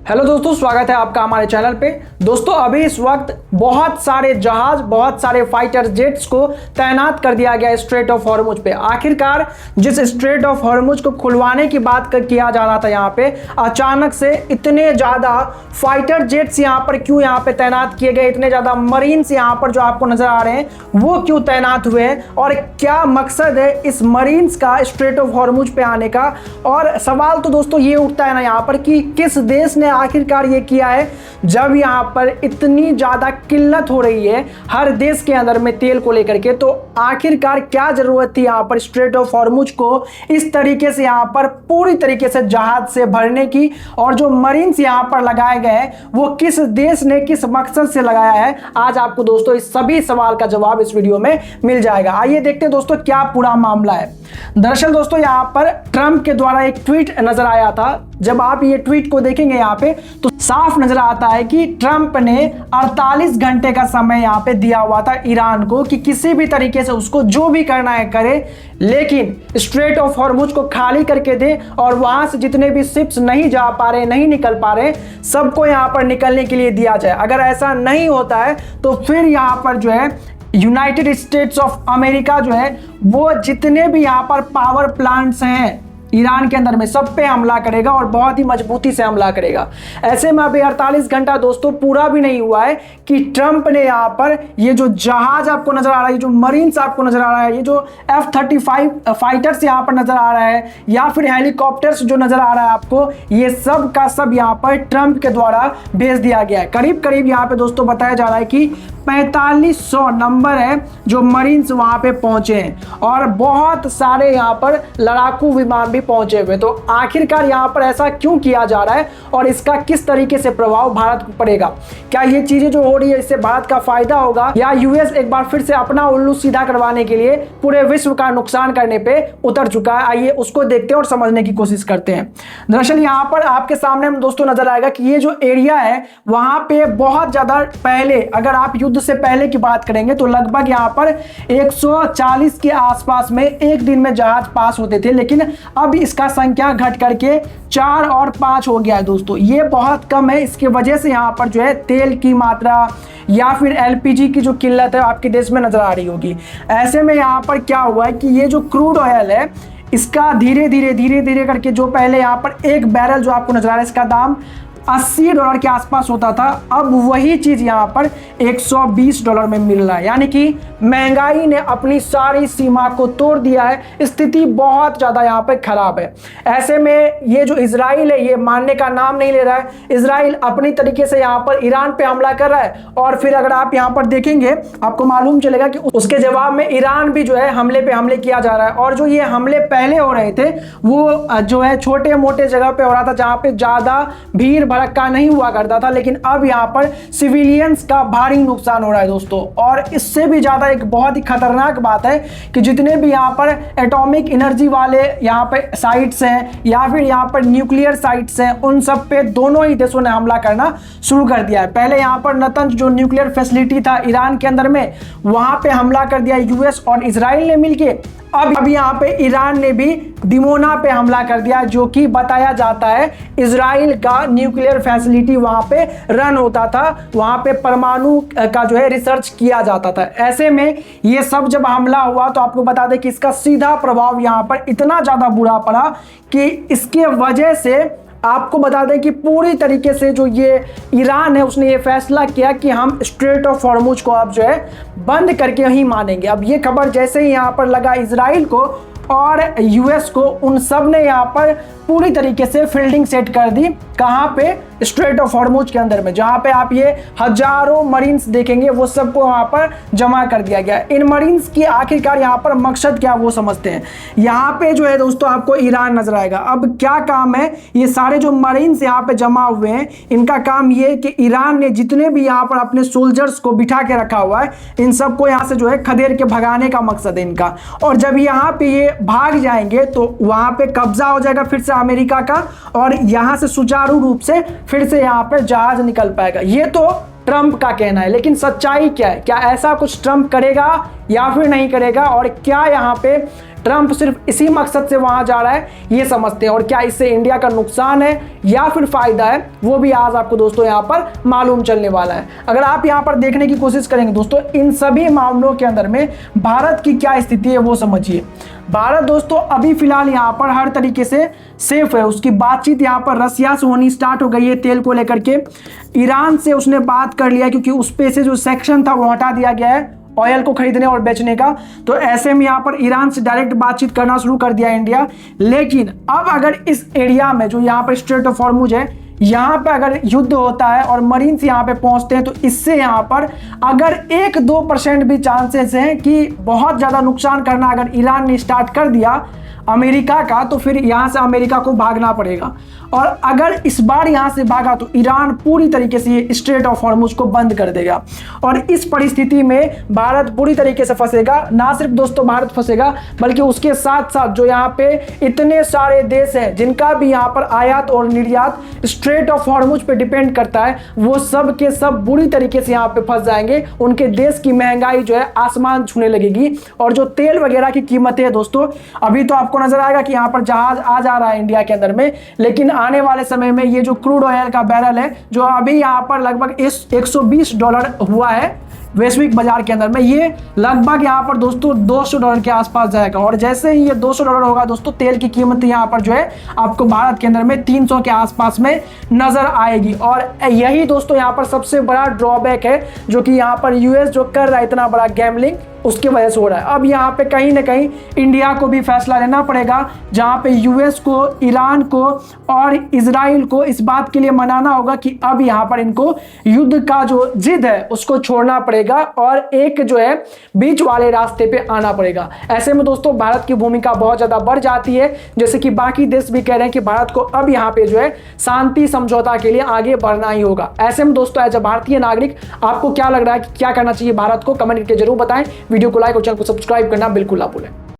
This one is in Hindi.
हेलो दोस्तों, स्वागत है आपका हमारे चैनल पे। दोस्तों अभी इस वक्त बहुत सारे जहाज, बहुत सारे फाइटर जेट्स को तैनात कर दिया गया स्ट्रेट ऑफ हॉर्मुज पे। आखिरकार जिस स्ट्रेट ऑफ हॉर्मुज को खुलवाने की बात किया जा रहा था, यहाँ पे अचानक से इतने ज़्यादा फाइटर जेट्स यहाँ पर क्यों यहाँ पे तैनात किए गए, इतने ज़्यादा मरीन्स यहाँ पर जो आपको नज़र आ रहे हैं वो क्यों तैनात हुए हैं और क्या मकसद है इस मरीन्स का स्ट्रेट ऑफ हॉर्मुज पे आने का। और सवाल तो दोस्तों ये उठता है ना यहाँ पर कि किस देश ने आखिरकार ये किया है, जब यहाँ पर इतनी ज़्यादा किल्लत हो रही है हर देश के अंदर में तेल को लेकर के, तो आखिरकार क्या ज़रूरत थी यहाँ पर स्ट्रेट ऑफ हॉर्मुज को इस तरीके से यहाँ पर पूरी तरीके से जहाज से भरने की। और जो मरीन्स यहाँ पर लगाए गए हैं वो किस देश ने किस मकसद से लगाया है, आज आपको दोस्तों इस सभी सवाल का जवाब इस वीडियो में मिल जाएगा। आइए देखते हैं दोस्तों क्या पूरा मामला है। दरअसल दोस्तों यहाँ पर ट्रंप के द्वारा एक ट्वीट नजर आया था। जब आप ये ट्वीट को देखेंगे यहाँ पे तो साफ नजर आता है कि ट्रंप ने 48 घंटे का समय यहाँ पे दिया हुआ था ईरान को कि किसी भी तरीके से उसको जो भी करना है करे, लेकिन स्ट्रेट ऑफ हॉर्मुज को खाली करके दे और वहां से जितने भी शिप्स नहीं जा पा रहे, नहीं निकल पा रहे, सबको यहाँ पर निकलने के लिए दिया जाए। अगर ऐसा नहीं होता है तो फिर यहाँ पर जो है यूनाइटेड स्टेट्स ऑफ अमेरिका जो है वो जितने भी यहाँ पर पावर प्लांट्स हैं ईरान के अंदर में सब पे हमला करेगा और बहुत ही मजबूती से हमला करेगा। ऐसे में अभी 48 घंटा दोस्तों पूरा भी नहीं हुआ है कि ट्रंप ने यहाँ पर ये जो जहाज आपको नजर आ रहा है, जो मरीन्स आपको नजर आ रहा है, ये जो F-35 फाइटर्स यहाँ पर नजर आ रहा है या फिर हेलीकॉप्टर्स जो नजर आ रहा है आपको, ये सब का सब यहाँ पर ट्रंप के द्वारा भेज दिया गया है। करीब करीब यहाँ पे दोस्तों बताया जा रहा है कि 4500 नंबर है जो मरीन्स वहां पे पहुंचे हैं और बहुत सारे यहाँ पर लड़ाकू विमान भी पहुंचे हुए। तो आखिरकार यहाँ पर ऐसा क्यों किया जा रहा है और इसका किस तरीके से प्रभाव भारत पर पड़ेगा? क्या ये चीजें जो हो रही है इससे भारत का फायदा होगा या यूएस एक बार फिर से अपना उल्लू सीधा करवाने के लिए पूरे विश्व का नुकसान करने पे उतर चुका है? आइए उसको देखते हैं और समझने की कोशिश करते हैं। दरअसल यहाँ पर आपके सामने दोस्तों नजर आएगा कि ये जो एरिया है वहां पे बहुत ज्यादा पहले, अगर आप युद्ध से पहले की बात करेंगे तो लगभग यहाँ पर 140 के आसपास में एक दिन में जहाज पास होते थे, लेकिन अब इसका संख्या घट करके 4 और 5 हो गया है दोस्तों। ये बहुत कम है। इसकी वजह से यहाँ पर जो है तेल की मात्रा या फिर एलपीजी की जो किल्लत है आपके देश में नजर आ रही होगी। ऐसे में यहाँ पर क्या हुआ है कि ये जो क्रूड ऑयल है इसका धीरे धीरे करके जो पहले यहाँ पर एक बैरल जो आपको नजर आ रहा है इसका दाम $80 के आसपास होता था, अब वही चीज यहाँ पर $120 में मिल रहा है। यानी कि महंगाई ने अपनी सारी सीमा को तोड़ दिया है। स्थिति बहुत ज्यादा यहाँ पे खराब है। ऐसे में ये जो इजराइल है ये मानने का नाम नहीं ले रहा है। इजराइल अपनी तरीके से यहाँ पर ईरान पे हमला कर रहा है और फिर अगर आप यहाँ पर देखेंगे आपको मालूम चलेगा कि उसके जवाब में ईरान भी जो है हमले पे हमले किया जा रहा है। और जो ये हमले पहले हो रहे थे वो जो है छोटे मोटे जगह पे हो रहा था जहाँ पे ज्यादा भीड़ का नहीं हुआ करता था, लेकिन अब यहाँ पर सिविलियंस का भारी नुकसान हो रहा है दोस्तों। और इससे भी ज्यादा एक बहुत ही खतरनाक बात है कि जितने भी यहाँ पर एटॉमिक एनर्जी वाले यहाँ पे साइट्स हैं या फिर यहाँ पर न्यूक्लियर साइट्स हैं, उन सब पे दोनों ही देशों ने हमला करना शुरू कर दिया है। पहले यहाँ पर नतंज जो न्यूक्लियर फैसिलिटी था ईरान के अंदर में, वहां पे हमला कर दिया यूएस और इजराइल ने मिलके। अब यहाँ पे ईरान ने भी दिमोना पे हमला कर दिया, जो कि बताया जाता है इजराइल का न्यूक्लियर फैसिलिटी वहां पे रन होता था, वहां पे परमाणु का जो है रिसर्च किया जाता था। ऐसे में ये सब जब हमला हुआ तो आपको बता दें कि इसका सीधा प्रभाव यहाँ पर इतना ज्यादा बुरा पड़ा कि इसके वजह से आपको बता दें कि पूरी तरीके से जो ये ईरान है उसने ये फैसला किया कि हम स्ट्रेट ऑफ हॉर्मुज को अब जो है बंद करके ही मानेंगे। अब ये खबर जैसे ही यहाँ पर लगा इजराइल को और यूएस को, उन सब ने यहाँ पर पूरी तरीके से फील्डिंग सेट कर दी। कहाँ पे? स्ट्रेट ऑफ हॉर्मुज के अंदर में, जहाँ पे आप ये हजारों मरीन्स देखेंगे वो सबको वहाँ पर जमा कर दिया गया। इन मरीन्स की आखिरकार यहाँ पर मकसद क्या वो समझते हैं। यहाँ पे जो है दोस्तों आपको ईरान नजर आएगा। अब क्या काम है, ये सारे जो मरीन्स यहाँ पे जमा हुए हैं इनका काम ये है कि ईरान ने जितने भी यहाँ पर अपने सोल्जर्स को बिठा के रखा हुआ है इन सबको यहाँ से जो है खदेड़ के भगाने का मकसद है इनका। और जब यहाँ पे ये भाग जाएंगे तो वहाँ पे कब्जा हो जाएगा फिर से अमेरिका का और यहाँ से सुचारू रूप से फिर से यहाँ पर जहाज निकल पाएगा। ये तो ट्रंप का कहना है, लेकिन सच्चाई क्या है? क्या ऐसा कुछ ट्रंप करेगा या फिर नहीं करेगा? और क्या यहाँ पे ट्रंप सिर्फ इसी मकसद से वहां जा रहा है, ये समझते हैं। और क्या इससे इंडिया का नुकसान है या फिर फायदा है, वो भी आज आपको दोस्तों यहां पर मालूम चलने वाला है। अगर आप यहां पर देखने की कोशिश करेंगे दोस्तों, इन सभी मामलों के अंदर में भारत की क्या स्थिति है वो समझिए। भारत दोस्तों अभी फिलहाल यहां पर हर तरीके से सेफ है। उसकी बातचीत यहां पर रसिया से होनी स्टार्ट हो गई है तेल को लेकर के। ईरान से उसने बात कर लिया क्योंकि उस पे से जो सेक्शन था वो हटा दिया गया है ऑयल को खरीदने और बेचने का। तो ऐसे में यहाँ पर ईरान से डायरेक्ट बातचीत करना शुरू कर दिया इंडिया। लेकिन अब अगर इस एरिया में जो यहाँ पर स्ट्रेट ऑफ हॉर्मुज है, यहाँ पे अगर युद्ध होता है और मरीन्स यहाँ पे पहुंचते हैं, तो इससे यहाँ पर अगर 1-2% भी चांसेस हैं कि बहुत ज़्यादा नुकसान करना अगर ईरान ने स्टार्ट कर दिया अमेरिका का, तो फिर यहाँ से अमेरिका को भागना पड़ेगा। और अगर इस बार यहाँ से भागा तो ईरान पूरी तरीके से ये स्ट्रेट ऑफ हॉर्मुज को बंद कर देगा। और इस परिस्थिति में भारत पूरी तरीके से फंसेगा। ना सिर्फ दोस्तों भारत फंसेगा, बल्कि उसके साथ साथ जो यहाँ पे इतने सारे देश हैं जिनका भी यहाँ पर आयात और निर्यात स्ट्रेट ऑफ हॉर्मुज पे डिपेंड करता है, वो सब के सब बुरी तरीके से यहाँ पे फंस जाएंगे। उनके देश की महंगाई जो है आसमान छूने लगेगी। और जो तेल वगैरह की कीमतें है दोस्तों, अभी तो आपको नजर आएगा कि यहाँ पर जहाज आ जा रहा है इंडिया के अंदर में, लेकिन आने वाले समय में ये जो क्रूड ऑयल का बैरल है जो अभी यहाँ पर लगभग $120 हुआ है वैश्विक बाजार के अंदर में, ये लगभग यहाँ पर दोस्तों $200 के आसपास जाएगा। और जैसे ही ये $200 होगा दोस्तों, तेल की कीमत यहाँ पर जो है आपको भारत के अंदर में 300 के आसपास में नजर आएगी। और यही दोस्तों यहाँ पर सबसे बड़ा ड्रॉबैक है जो कि यहाँ पर यूएस जो कर रहा है इतना बड़ा गैम्बलिंग, उसकी वजह से हो रहा है। अब यहाँ पे कहीं ना कहीं इंडिया को भी फैसला लेना पड़ेगा, जहाँ पे यूएस को, ईरान को और इजराइल को इस बात के लिए मनाना होगा कि अब यहाँ पर इनको युद्ध का जो जिद है उसको छोड़ना पड़ेगा और एक जो है बीच वाले रास्ते पे आना पड़ेगा। ऐसे में दोस्तों भारत की भूमिका बहुत ज्यादा बढ़ जाती है, जैसे कि बाकी देश भी कह रहे हैं कि भारत को अब यहाँ पे जो है शांति समझौता के लिए आगे बढ़ना ही होगा। ऐसे में दोस्तों एज अ भारतीय नागरिक आपको क्या लग रहा है कि क्या करना चाहिए भारत को, कमेंट करके जरूर बताएं। वीडियो को लाइक और चैनल को सब्सक्राइब करना बिल्कुल ना भूलें।